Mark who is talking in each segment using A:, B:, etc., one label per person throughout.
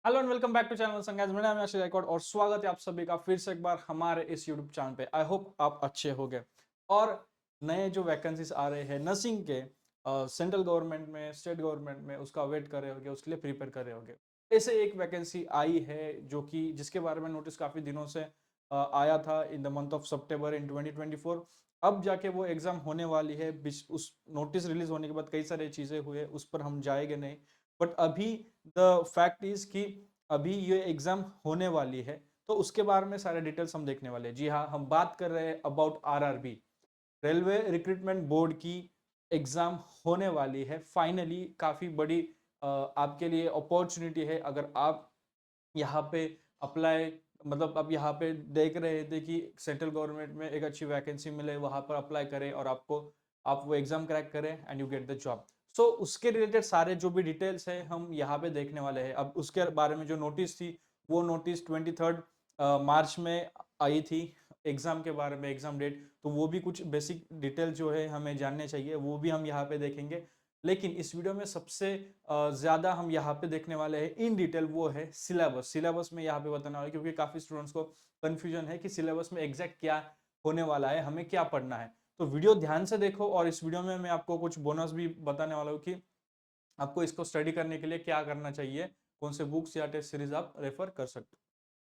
A: Hello and welcome back to channel Sangaj. मेरा नाम है आशीष गायकवाड़ और स्वागत है आप सभी का फिर से एक बार हमारे इस यूट्यूब चैनल पे। आई होप आप अच्छे होंगे और नए जो वैकेंसीज आ रहे हैं नर्सिंग के सेंट्रल गवर्नमेंट में, स्टेट गवर्नमेंट में, उसका वेट कर रहे होगे, उसके लिए प्रिपेयर कर रहे होगे। ऐसे एक वैकेंसी आई है जो कि जिसके बारे में नोटिस काफी दिनों से आया था इन द मंथ ऑफ सितंबर इन 2024। अब जाके वो एग्जाम होने वाली है। उस नोटिस रिलीज होने के बाद कई सारी चीजें हुए, उस पर हम जाएंगे नहीं। बट अभी द फैक्ट इज कि अभी ये एग्जाम होने वाली है, तो उसके बारे में सारे डिटेल्स हम देखने वाले हैं। जी हाँ, हम बात कर रहे हैं about RRB, railway recruitment board की एग्जाम होने वाली है। फाइनली काफी बड़ी आपके लिए अपॉर्चुनिटी है। अगर आप यहाँ पे अप्लाई, मतलब अब यहाँ पे देख रहे थे कि सेंट्रल गवर्नमेंट में एक अच्छी वैकेंसी मिले, वहां पर अप्लाई करें और आप वो एग्जाम क्रैक करें and you get the job. So उसके रिलेटेड सारे जो भी डिटेल्स है हम यहाँ पे देखने वाले हैं। अब उसके बारे में जो नोटिस थी, वो नोटिस 23 मार्च में आई थी एग्जाम के बारे में, एग्जाम डेट। तो वो भी कुछ बेसिक डिटेल जो है हमें जानने चाहिए, वो भी हम यहाँ पे देखेंगे। लेकिन इस वीडियो में सबसे ज्यादा हम यहाँ पे देखने वाले हैं इन डिटेल, वो है सिलेबस। सिलेबस में यहाँ पे बताने वाले, क्योंकि काफी स्टूडेंट्स को कंफ्यूजन है कि सिलेबस में एग्जैक्ट क्या होने वाला है, हमें क्या पढ़ना है। तो वीडियो ध्यान से देखो और इस वीडियो में मैं आपको कुछ बोनस भी बताने वाला हूँ कि आपको इसको स्टडी करने के लिए क्या करना चाहिए, कौन से बुक्स या टेस्ट सीरीज आप रेफर कर सकते हो।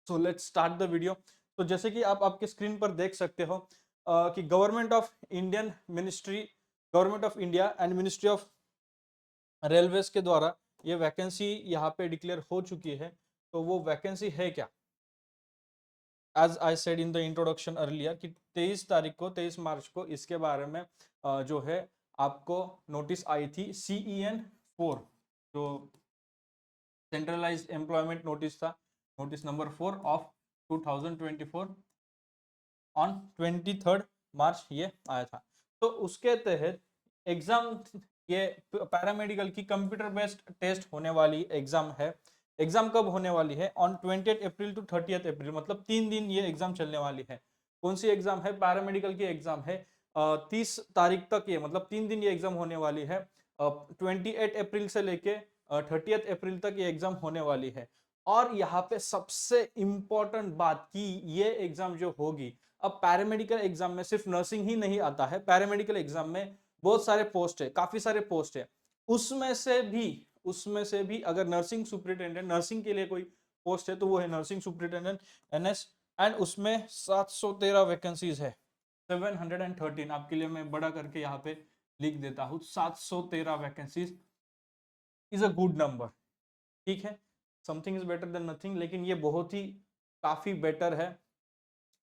A: So let's start the video. तो जैसे कि आप आपके स्क्रीन पर देख सकते हो कि government of India and ministry of railways के द्वारा ये वैकेंसी यहाँ पे डिक्लेयर हो चुकी है। तो वो वैकेंसी है क्या? As I said in the introduction earlier कि 23 मार्च को इसके बारे में जो है आपको नोटिस आई थी, CEN 4, जो सेंट्रलाइज्ड एम्प्लॉयमेंट नोटिस था, नोटिस नंबर 4 ऑफ 2024 ऑन 23 मार्च ये आया था। तो उसके तहत एग्जाम, ये पैरामेडिकल की कंप्यूटर बेस्ड टेस्ट होने वाली एग्जाम है। एग्जाम कब होने वाली है? ऑन 28 अप्रैल टू 30 अप्रैल, मतलब 3 दिन ये एग्जाम चलने वाली है। कौन सी एग्जाम है? पैरामेडिकल की एग्जाम है। 30 तारीख तक ये, मतलब 3 दिन ये एग्जाम होने वाली है। 28 अप्रैल से लेके 30 अप्रैल तक ये एग्जाम होने वाली है। और यहाँ पे सबसे इंपॉर्टेंट बात कि ये एग्जाम जो होगी, अब पैरामेडिकल एग्जाम में सिर्फ नर्सिंग ही नहीं आता है, पैरामेडिकल एग्जाम में बहुत सारे पोस्ट है, काफी सारे पोस्ट है। उसमें से भी अगर नर्सिंग सुपरिटेंडेंट, नर्सिंग के लिए कोई पोस्ट है तो वो है नर्सिंग सुपरिटेंडेंट, NS। एंड उसमें 713 वैकेंसीज है। 713 आपके लिए मैं बड़ा करके यहाँ पे लिख देता हूँ, 713 vacancies is a good number. ठीक है, something is better than nothing, लेकिन ये बहुत ही काफी बेटर है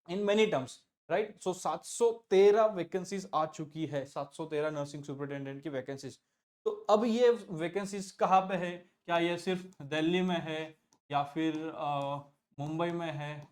A: in many terms, right. So 713 vacancies आ चुकी है, 713 नर्सिंग सुपरिटेंडेंट की वैकेंसीज। तो अब ये वैकेंसीज कहाँ पे है? क्या ये सिर्फ दिल्ली में है या फिर मुंबई में है?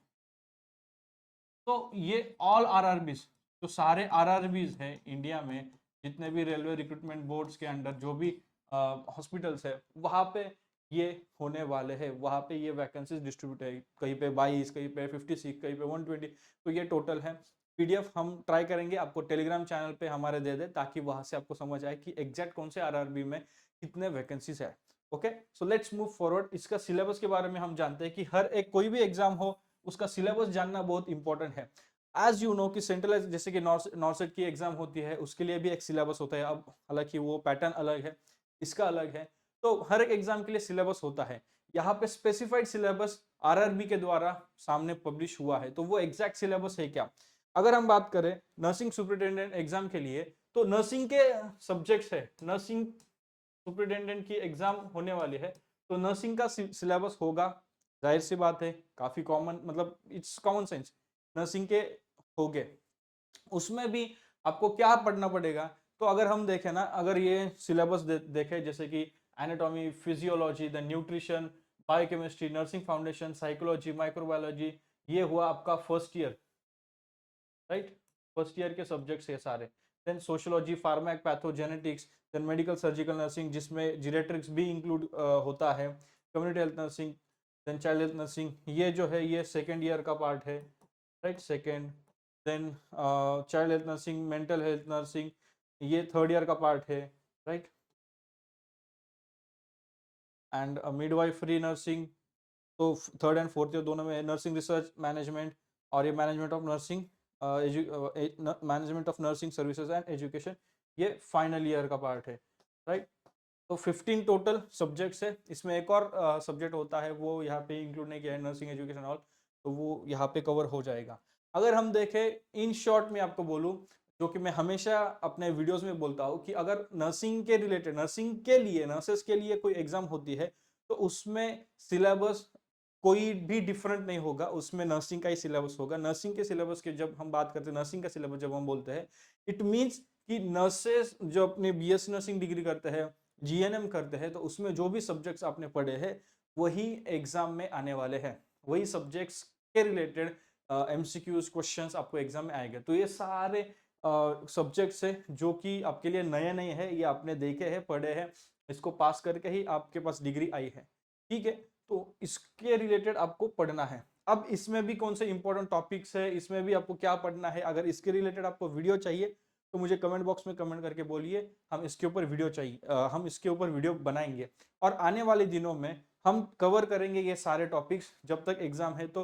A: तो ये ऑल आरआरबीज, जो सारे आरआरबीज है इंडिया में, जितने भी रेलवे रिक्रूटमेंट बोर्ड्स के अंडर जो भी हॉस्पिटल्स है, वहां पे ये होने वाले हैं। वहां पे ये वैकेंसीज डिस्ट्रीब्यूट है, कहीं पे 22, कहीं पे 56, कहीं पे 120। तो ये टोटल है। PDF हम ट्राई करेंगे आपको टेलीग्राम चैनल पे हमारे दे दे, ताकि वहां से आपको समझ आए कि एग्जैक्ट कौन से आरआरबी में कितने वैकेंसीज है। Okay, so let's move forward. इसका सिलेबस के बारे में हम जानते हैं कि हर एक कोई भी एग्जाम हो, उसका सिलेबस जानना बहुत इंपॉर्टेंट है। एज यू नो कि सेंट्रलाइज, जैसे कि नॉर्सेट की एग्जाम होती है, उसके लिए भी एक सिलेबस होता है। अब हालांकि वो पैटर्न अलग है, इसका अलग है। तो हर एक एग्जाम के लिए सिलेबस होता है। यहाँ पे स्पेसिफाइड सिलेबस आरआरबी के द्वारा सामने पब्लिश हुआ है। तो वो एग्जैक्ट सिलेबस है क्या? अगर हम बात करें नर्सिंग सुपरिटेंडेंट एग्जाम के लिए, तो नर्सिंग के सब्जेक्ट्स है, नर्सिंग सुपरिटेंडेंट की एग्जाम होने वाली है। तो नर्सिंग का सिलेबस होगा, जाहिर सी बात है, काफी कॉमन, मतलब इट्स कॉमन सेंस, नर्सिंग के हो गए। उसमें भी आपको क्या पढ़ना पड़ेगा? तो अगर हम देखें ना, अगर ये सिलेबस देखें, जैसे कि anatomy, physiology, the nutrition, biochemistry, nursing foundation, psychology, microbiology, ये हुआ आपका first year, right. First year के सब्जेक्ट्स ये सारे। Then sociology, pharma, pathogenetics, then medical surgical nursing, जिसमें जीरेट्रिक्स भी इंक्लूड होता है, community health nursing, then child health nursing, ये जो है ये सेकेंड ईयर का पार्ट है, right, second. Then child health nursing, mental health nursing, ये थर्ड ईयर का पार्ट है, राइट। एंड मिडवाइफरी नर्सिंग, तो थर्ड एंड फोर्थ ईयर दोनों में नर्सिंग रिसर्च मैनेजमेंट और ये management of nursing, management of nursing services and education, ये final year का पार्ट है, राइट। तो 15 टोटल सब्जेक्ट्स है। इसमें एक और सब्जेक्ट होता है, वो यहाँ पे इंक्लूड नहीं किया है, नर्सिंग एजुकेशन ऑल, तो वो यहाँ पे कवर हो जाएगा। अगर हम देखें इन शॉर्ट में आपको बोलूँ, जो कि मैं हमेशा अपने वीडियोस में बोलता हूँ, कि अगर नर्सिंग के रिलेटेड, नर्सिंग के लिए, नर्सेस के लिए कोई एग्जाम होती है, तो उसमें सिलेबस कोई भी डिफरेंट नहीं होगा, उसमें नर्सिंग का ही सिलेबस होगा। नर्सिंग के सिलेबस के जब हम बात करते हैं, नर्सिंग का सिलेबस जब हम बोलते हैं, इट मीन्स कि नर्सेस जो अपने बीएससी नर्सिंग डिग्री करते हैं, जीएनएम करते हैं, तो उसमें जो भी सब्जेक्ट्स आपने पढ़े हैं वही एग्जाम में आने वाले हैं, वही सब्जेक्ट्स के रिलेटेड एमसीक्यूज क्वेश्चंस आपको एग्जाम में आएंगे। तो ये सारे सब्जेक्ट्स है जो कि आपके लिए नए नए हैं, ये आपने देखे हैं, पढ़े हैं, इसको पास करके ही आपके पास डिग्री आई है, ठीक है। तो इसके रिलेटेड आपको पढ़ना है। अब इसमें भी कौन से इंपॉर्टेंट टॉपिक्स है, इसमें भी आपको क्या पढ़ना है, अगर इसके रिलेटेड आपको वीडियो चाहिए तो मुझे कमेंट बॉक्स में कमेंट करके बोलिए, हम इसके ऊपर वीडियो चाहिए, हम इसके ऊपर वीडियो बनाएंगे। और आने वाले दिनों में हम कवर करेंगे ये सारे टॉपिक्स, जब तक एग्जाम है तो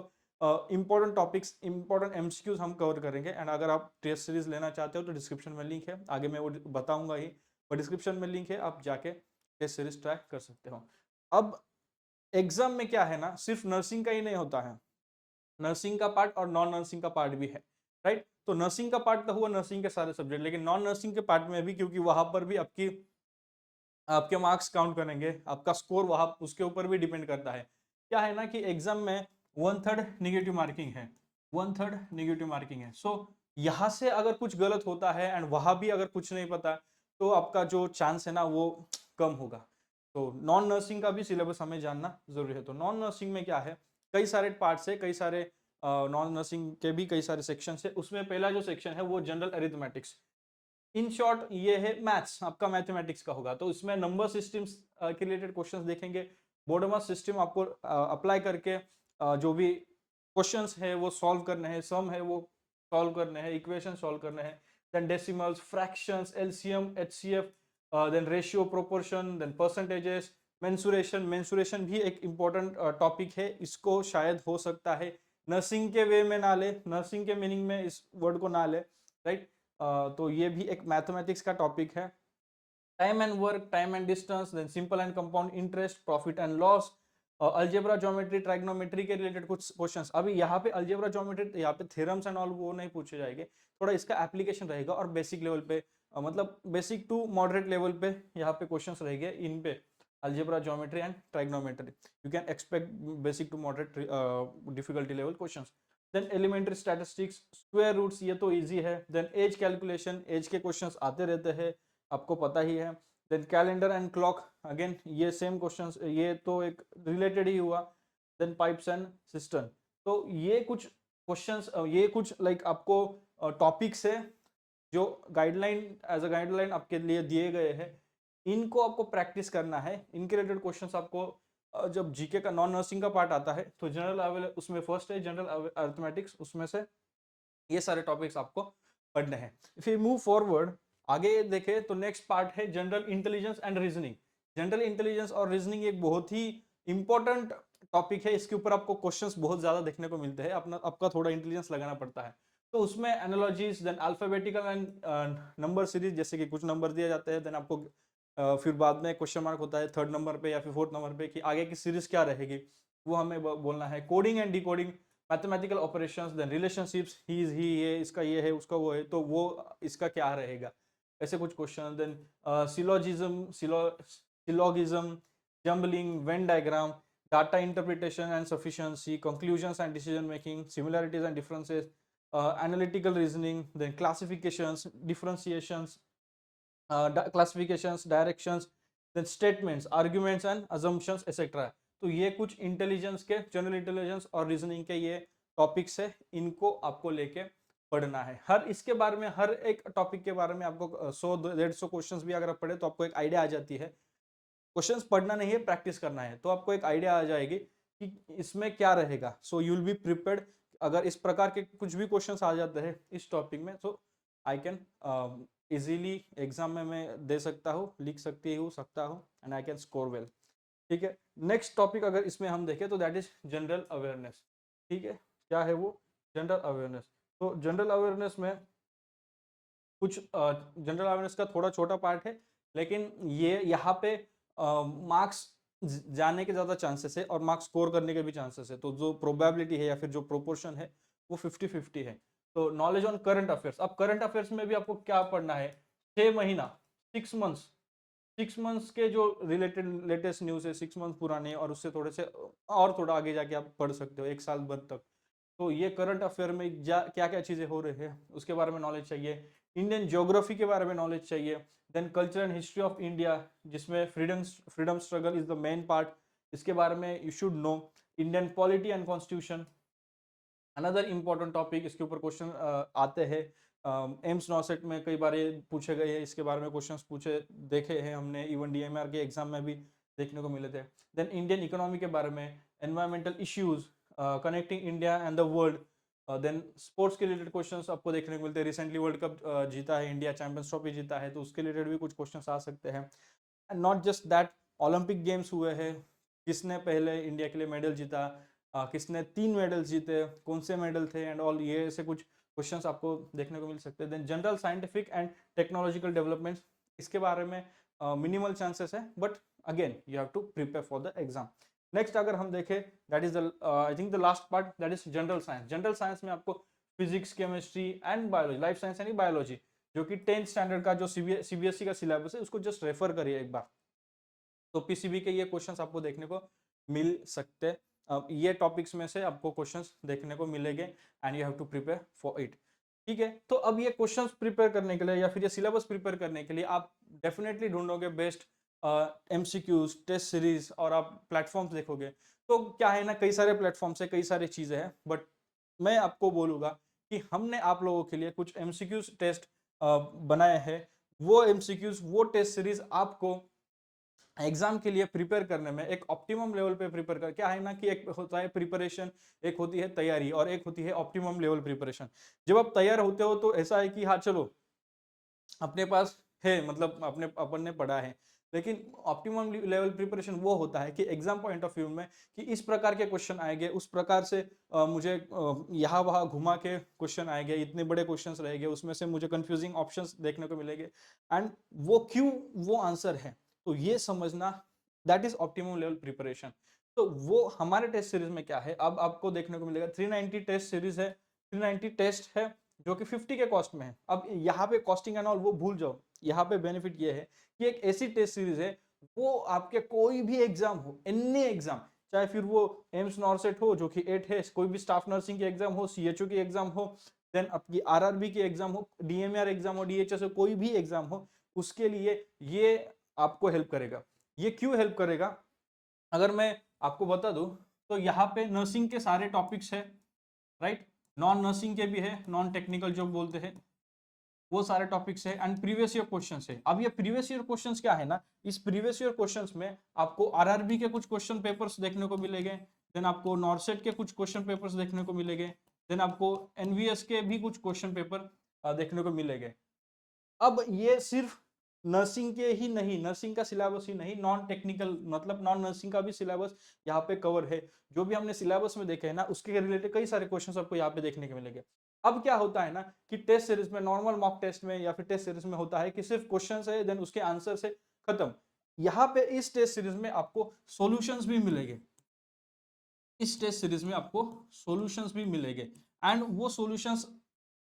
A: इंपॉर्टेंट टॉपिक्स, इंपॉर्टेंट एमसीक्यूज हम कवर करेंगे। एंड अगर आप टेस्ट सीरीज लेना चाहते हो तो डिस्क्रिप्शन में लिंक है, आगे मैं वो बताऊंगा ही, पर डिस्क्रिप्शन में लिंक है, आप जाके टेस्ट सीरीज ट्रैक कर सकते हो। अब एग्जाम में क्या है ना, सिर्फ नर्सिंग का ही नहीं होता है, नर्सिंग का पार्ट और नॉन नर्सिंग का पार्ट भी है, राइट। तो नर्सिंग का पार्ट तो हुआ नर्सिंग के सारे सब्जेक्ट, लेकिन नॉन नर्सिंग के पार्ट में भी, क्योंकि वहां पर भी आपके मार्क्स काउंट करेंगे, आपका स्कोर वहां उसके ऊपर भी डिपेंड करता है। क्या है ना कि एग्जाम में 1/3 निगेटिव मार्किंग है, 1/3 निगेटिव मार्किंग है। सो यहाँ से अगर कुछ गलत होता है एंड वहां भी अगर कुछ नहीं पता, तो आपका जो चांस है ना वो कम होगा। तो नॉन नर्सिंग का भी सिलेबस हमें जानना जरूरी है। तो नॉन नर्सिंग में क्या है, कई सारे पार्ट्स है, कई सारे नॉन नर्सिंग के भी कई सारे सेक्शन है। उसमें पहला जो सेक्शन है वो जनरल अरिथमेटिक्स, इन शॉर्ट ये है मैथ्स, आपका मैथमेटिक्स का होगा। तो इसमें नंबर सिस्टम्स के रिलेटेड क्वेश्चंस देखेंगे, बोर्डमास सिस्टम आपको अप्लाई करके जो भी क्वेश्चंस है वो सॉल्व करने हैं, सम है वो सॉल्व करने हैं, इक्वेशन सॉल्व करने हैं, then decimals, fractions, LCM, HCF, then ratio, proportion, then percentages, mensuration. Mensuration भी एक इंपॉर्टेंट टॉपिक है, इसको शायद हो सकता है नर्सिंग के वे में ना ले, नर्सिंग के मीनिंग में इस वर्ड को ना ले, राइट। तो ये भी एक मैथमेटिक्स का टॉपिक है। Time and work, time and distance, then simple and compound interest, profit and loss, algebra, geometry, trigonometry के रिलेटेड कुछ क्वेश्चंस। अभी यहाँ पे अलजेब्रा, ज्योमेट्री, यहाँ पे थ्योरम्स एंड ऑल वो नहीं पूछे जाएंगे, थोड़ा इसका एप्लीकेशन रहेगा। और बेसिक लेवल पे मतलब बेसिक टू मॉडरेट लेवल पे यहाँ पे क्वेश्चंस रहेंगे इन पे, algebra, geometry and trigonometry. You can expect basic to moderate difficulty level questions. Then elementary statistics, square roots, ये तो इजी है। देन एज कैलकुलेशन, एज के क्वेश्चंस आते रहते हैं, आपको पता ही है। Then calendar and clock, again ये सेम क्वेश्चंस, ये तो एक रिलेटेड ही हुआ। Then pipes and system. तो ये कुछ क्वेश्चंस, ये कुछ लाइक आपको टॉपिक्स है जो गाइडलाइन, एज अ गाइडलाइन आपके लिए दिए गए हैं, इनको आपको प्रैक्टिस करना है। इनके रिलेटेड क्वेश्चंस आपको जब जीके का नॉन नर्सिंग का पार्ट आता है तो जनरल अवेलेबल, उसमें फर्स्ट है जनरल अरिथमेटिक्स, उसमें से ये सारे टॉपिक्स आपको पढ़ने हैं। फिर मूव फॉरवर्ड, आगे देखें तो नेक्स्ट पार्ट है general intelligence and reasoning. General intelligence और रीजनिंग एक बहुत ही इंपॉर्टेंट टॉपिक है, इसके ऊपर आपको क्वेश्चंस बहुत ज्यादा देखने को मिलते हैं, अपना आपका थोड़ा इंटेलिजेंस लगाना पड़ता है। तो उसमें analogies, then alphabetical and number series, जैसे कि कुछ नंबर दिए जाते हैं, देन आपको फिर बाद में क्वेश्चन मार्क होता है थर्ड नंबर पे या फिर फोर्थ नंबर पे कि आगे की सीरीज क्या रहेगी, वो हमें बोलना है। Coding and decoding, mathematical operations, then relationships, he is, ही ये, इसका ये है, उसका वो है, तो वो इसका क्या रहेगा, ऐसे कुछ question. Then syllogism, syllogism, jumbling, Venn diagram, data interpretation and sufficiency, conclusions and decision making, similarities and differences, analytical reasoning, then classifications, differentiations, classifications, directions, then statements, arguments and assumptions etcetera. तो ये कुछ intelligence के, general intelligence और reasoning के ये topics है, इनको आपको लेके पढ़ना है। हर इसके बारे में, हर एक टॉपिक के बारे में आपको 100-150 क्वेश्चंस भी अगर आप पढ़े तो आपको एक आइडिया आ जाती है। क्वेश्चंस पढ़ना नहीं है, प्रैक्टिस करना है, तो आपको एक आइडिया आ जाएगी कि इसमें क्या रहेगा। So you will be prepared. अगर इस प्रकार के कुछ भी क्वेश्चंस आ जाते हैं इस टॉपिक में, तो आई कैन इजीली एग्जाम में मैं दे सकता हूँ, लिख सकती हूँ, सकता हूँ, and I can score well. ठीक है। नेक्स्ट टॉपिक अगर इसमें हम देखें तो दैट इज जनरल अवेयरनेस। ठीक है, क्या है वो? General awareness. तो जनरल अवेयरनेस में कुछ जनरल अवेयरनेस का थोड़ा छोटा पार्ट है, लेकिन ये यहाँ पे मार्क्स जाने के ज़्यादा चांसेस है और मार्क्स स्कोर करने के भी चांसेस है। तो जो प्रोबेबिलिटी है या फिर जो प्रोपोर्शन है वो 50-50 है। तो नॉलेज ऑन करंट अफेयर्स, अब करंट अफेयर्स में भी आपको क्या पढ़ना है? 6 महीना, 6 मंथ्स, 6 मंथ्स के जो रिलेटेड लेटेस्ट न्यूज़ है, 6 मंथ पुराने, और उससे थोड़े से और थोड़ा आगे जाके आप पढ़ सकते हो 1 साल भर तक। तो ये करंट अफेयर में क्या क्या चीज़ें हो रही है उसके बारे में नॉलेज चाहिए। इंडियन ज्योग्राफी के बारे में नॉलेज चाहिए। Then culture and history of India, जिसमें freedom struggle is the main part, इसके बारे में you should know. Indian polity and constitution, another important topic, इसके ऊपर क्वेश्चन आते हैं। एम्स नॉसेट में कई बार ये पूछे गए हैं, इसके बारे में क्वेश्चंस पूछे देखे हैं हमने, इवन डीएमआर के एग्जाम में भी देखने को मिले थे। देन इंडियन इकोनॉमी के बारे में, environmental issues, connecting India and the world. Then sports के रिलेटेड क्वेश्चंस आपको देखने को मिलते हैं। रिसेंटली वर्ल्ड कप जीता है इंडिया, चैंपियंस ट्रॉफी जीता है, तो उसके रिलेटेड भी कुछ क्वेश्चंस आ सकते हैं। And not just that, Olympic games हुए हैं, किसने पहले इंडिया के लिए मेडल जीता, किसने 3 मेडल जीते, कौन से मेडल थे, एंड ऑल, ये ऐसे कुछ क्वेश्चंस आपको देखने को मिल सकते हैं। Then general scientific and technological developments, इसके बारे में मिनिमल चांसेस है, but again you have to prepare for the exam. Next अगर हम देखें, that is the I think the last part, that is general science. General science में आपको physics, chemistry and biology, life science यानी biology, जो कि 10th standard का जो सीबीएसई का सिलेबस है, उसको जस्ट रेफर करिए एक बार। तो पीसीबी के ये क्वेश्चंस आपको देखने को मिल सकते हैं। ये टॉपिक्स में से आपको क्वेश्चंस देखने को मिलेंगे and you have to prepare for it. ठीक है, तो अब ये क्वेश्चंस प्रिपेयर करने के लिए या फिर ये सिलेबस प्रिपेयर करने के लिए आप डेफिनेटली ढूंढोगे बेस्ट एमसीक्यूज, टेस्ट सीरीज, और आप प्लेटफॉर्म्स देखोगे। तो क्या है ना, कई सारे प्लेटफॉर्म्स है, कई सारी चीजें हैं, बट मैं आपको बोलूंगा कि हमने आप लोगों के लिए कुछ एमसीक्यूज टेस्ट बनाए हैं। वो एमसीक्यूज, वो टेस्ट सीरीज आपको एग्जाम के लिए प्रिपेयर करने में एक ऑप्टिमम लेवल पे प्रिपेयर कर, क्या है ना कि एक होता है प्रिपरेशन, एक होती है तैयारी, और एक होती है ऑप्टिमम लेवल प्रिपरेशन। जब आप तैयार होते हो तो ऐसा है कि हाँ चलो अपने पास है, मतलब अपने अपन ने पढ़ा है, लेकिन ऑप्टिमम लेवल प्रिपरेशन वो होता है कि एग्जाम पॉइंट ऑफ व्यू में कि इस प्रकार के क्वेश्चन आएंगे, उस प्रकार से मुझे यहाँ वहाँ घुमा के क्वेश्चन आएंगे, इतने बड़े क्वेश्चन रहेंगे, उसमें से मुझे कंफ्यूजिंग ऑप्शंस देखने को मिलेंगे, एंड वो क्यों वो आंसर है, तो ये समझना, that is optimum level preparation. तो वो हमारे टेस्ट सीरीज में क्या है, अब आपको देखने को मिलेगा 390 टेस्ट सीरीज है, 390 टेस्ट है, जो कि 50 के कॉस्ट में है। अब यहाँ पे कॉस्टिंग एंड ऑल वो भूल जाओ, यहाँ पे बेनिफिट ये है कि एक ऐसी टेस्ट सीरीज है, वो आपके कोई भी एग्जाम हो, एनी एग्जाम, चाहे फिर वो एम्स नॉर्सेट हो जो कि 8 है, कोई भी स्टाफ नर्सिंग की एग्जाम हो, सीएचओ की एग्जाम हो, देन आपकी आरआरबी की एग्जाम हो, डीएमआर एग्जाम हो, डीएचएस हो, कोई भी एग्जाम हो, उसके लिए ये आपको हेल्प करेगा। ये क्यों हेल्प करेगा, अगर मैं आपको बता दूं, तो यहाँ पे नर्सिंग के सारे टॉपिक्स है, राइट, नॉन नर्सिंग के भी है, नॉन टेक्निकल जो बोलते हैं, वो सारे टॉपिक्स है, एंड प्रीवियस ईयर क्वेश्चंस है। अब ये प्रीवियस ईयर क्वेश्चंस क्या है ना, इस प्रीवियस ईयर क्वेश्चंस में आपको आरआरबी के कुछ क्वेश्चन पेपर्स देखने को मिलेंगे, देन आपको नॉर्सेट के कुछ क्वेश्चन पेपर्स देखने को मिलेंगे, देन आपको एनवीएस के भी कुछ क्वेश्चन पेपर देखने को मिलेंगे। अब ये सिर्फ नर्सिंग के ही नहीं, नर्सिंग का सिलेबस ही नहीं, नॉन टेक्निकल मतलब नॉन नर्सिंग का भी सिलेबस यहाँ पे कवर है। जो भी हमने सिलेबस में देखे है ना, उसके रिलेटेड कई सारे क्वेश्चंस आपको यहाँ पे देखने को मिलेंगे। अब क्या होता है ना कि टेस्ट सीरीज में, नॉर्मल मॉक टेस्ट में या फिर टेस्ट सीरीज में होता है कि सिर्फ क्वेश्चन है, देन उसके आंसर से खत्म। यहाँ पे इस टेस्ट सीरीज में आपको सॉल्यूशंस भी मिलेंगे, इस टेस्ट सीरीज में आपको सॉल्यूशंस भी मिलेंगे, एंड वो सॉल्यूशंस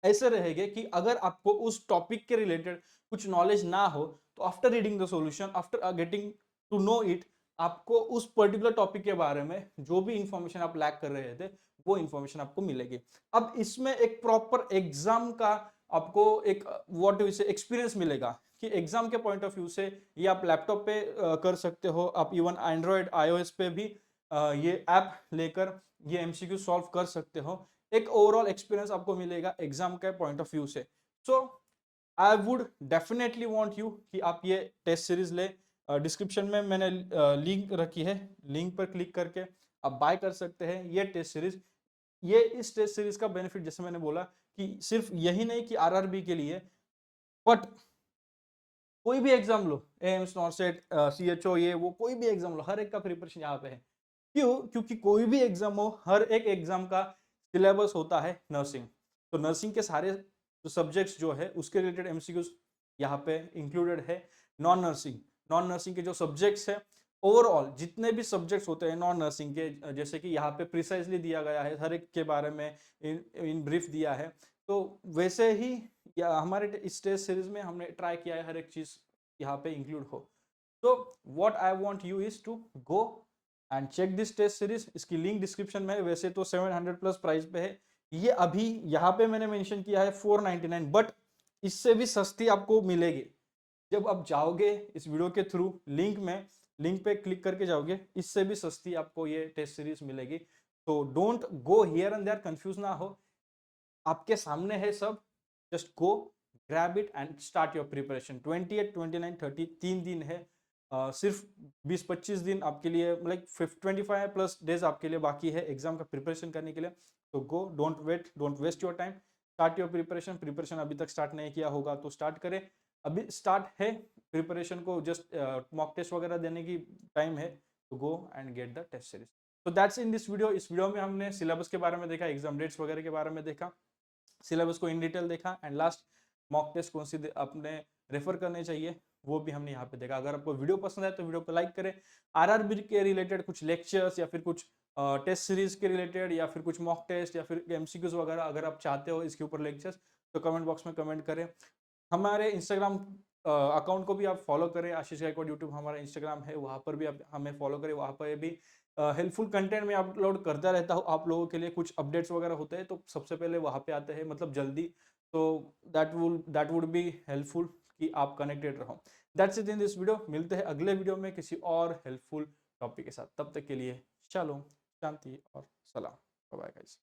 A: ऐसे रहेंगे कि अगर आपको उस टॉपिक के रिलेटेड कुछ नॉलेज ना हो, तो after reading the solution, after getting to know it, आपको उस पर्टिकुलर टॉपिक के बारे में जो भी इंफॉर्मेशन आप लैक कर रहे थे, वो इंफॉर्मेशन आपको मिलेगी। अब इसमें एक प्रॉपर एग्जाम का आपको एक व्हाट से एक्सपीरियंस मिलेगा, कि एग्जाम के पॉइंट ऑफ व्यू से ये आप लैपटॉप पे कर सकते हो, आप इवन एंड्रॉयड आईओएस पे भी ये ऐप लेकर ये एमसीक्यू सॉल्व कर सकते हो। एक ओवरऑल एक्सपीरियंस आपको मिलेगा एग्जाम के पॉइंट ऑफ व्यू से। So I would definitely want you कि आप ये टेस्ट सीरीज ले। डिस्क्रिप्शन में मैंने लिंक रखी है, लिंक पर क्लिक करके आप बाय कर सकते हैं ये टेस्ट सीरीज। ये इस टेस्ट सीरीज का बेनिफिट, जैसे मैंने बोला कि सिर्फ यही नहीं कि आरआरबी के लिए, बट कोई भी एग्जाम लो, एम्स, नॉर्सेट, CHO, ये वो कोई भी एग्जाम लो, हर एक का प्रिपरेशन यहाँ पे है। क्यों? क्योंकि कोई भी एग्जाम हो, हर एक एग्जाम का सिलेबस होता है नर्सिंग। तो नर्सिंग के सारे जो सब्जेक्ट्स जो है उसके रिलेटेड MCQs यहाँ पे इंक्लूडेड है। नॉन नर्सिंग के जो सब्जेक्ट्स है, ओवरऑल जितने भी सब्जेक्ट्स होते हैं नॉन नर्सिंग के, जैसे कि यहाँ पे प्रिसाइजली दिया गया है, हर एक के बारे में इन ब्रीफ दिया है। तो वैसे ही या हमारे इस टेस्ट सीरीज में हमने ट्राई किया है हर एक चीज यहाँ पे इंक्लूड हो। तो what I want you is to go and check this test series. इसकी लिंक डिस्क्रिप्शन में है। वैसे तो 700 प्लस प्राइस पे है, ये अभी यहाँ पे मैंने मेंशन किया है 499, बट इससे भी सस्ती आपको मिलेगी जब आप जाओगे इस वीडियो के थ्रू लिंक पे क्लिक करके जाओगे, इससे भी सस्ती आपको ये टेस्ट सीरीज मिलेगी। तो don't go here and there, confuse ना हो, आपके सामने है सब, just go grab it and start your preparation. 28, 29, 30 3 दिन है, सिर्फ 20-25 दिन आपके लिए, लाइक 25 प्लस डेज आपके लिए बाकी है एग्जाम का प्रिपरेशन करने के लिए। तो go, don't wait, don't waste your time, start your preparation अभी तक स्टार्ट नहीं किया होगा तो स्टार्ट करें, अभी स्टार्ट है प्रिपरेशन को, जस्ट मॉक टेस्ट वगैरह देने की टाइम है। तो go and get the test series. तो दैट्स इन दिस वीडियो। इस वीडियो में हमने सिलेबस के बारे में देखा, एग्जाम डेट्स वगैरह के बारे में देखा, सिलेबस को इन डिटेल देखा, एंड लास्ट मॉक टेस्ट कौन सी अपने रेफर करने चाहिए वो भी हमने यहाँ पे देखा। अगर आपको वीडियो पसंद आए तो वीडियो को लाइक करें। RRB के रिलेटेड कुछ लेक्चर्स या फिर कुछ टेस्ट सीरीज के रिलेटेड या फिर कुछ मॉक टेस्ट या फिर MCQs वगैरह अगर आप चाहते हो इसके ऊपर लेक्चर्स, तो कमेंट बॉक्स में कमेंट करें। हमारे इंस्टाग्राम अकाउंट को भी आप फॉलो करें, आशीष गायकवाड यूट्यूब हमारा इंस्टाग्राम है, वहाँ पर भी आप हमें फॉलो करें। वहाँ पर भी हेल्पफुल कंटेंट में अपलोड करता रहता हूँ आप लोगों के लिए, कुछ अपडेट्स वगैरह होते हैं तो सबसे पहले वहाँ पे आते हैं, मतलब जल्दी। तो दैट वुड बी हेल्पफुल कि आप कनेक्टेड रहो। That's it in this video. मिलते हैं अगले वीडियो में किसी और हेल्पफुल टॉपिक के साथ। तब तक के लिए चलो, शांति और सलाम, बाय बाय गाइस।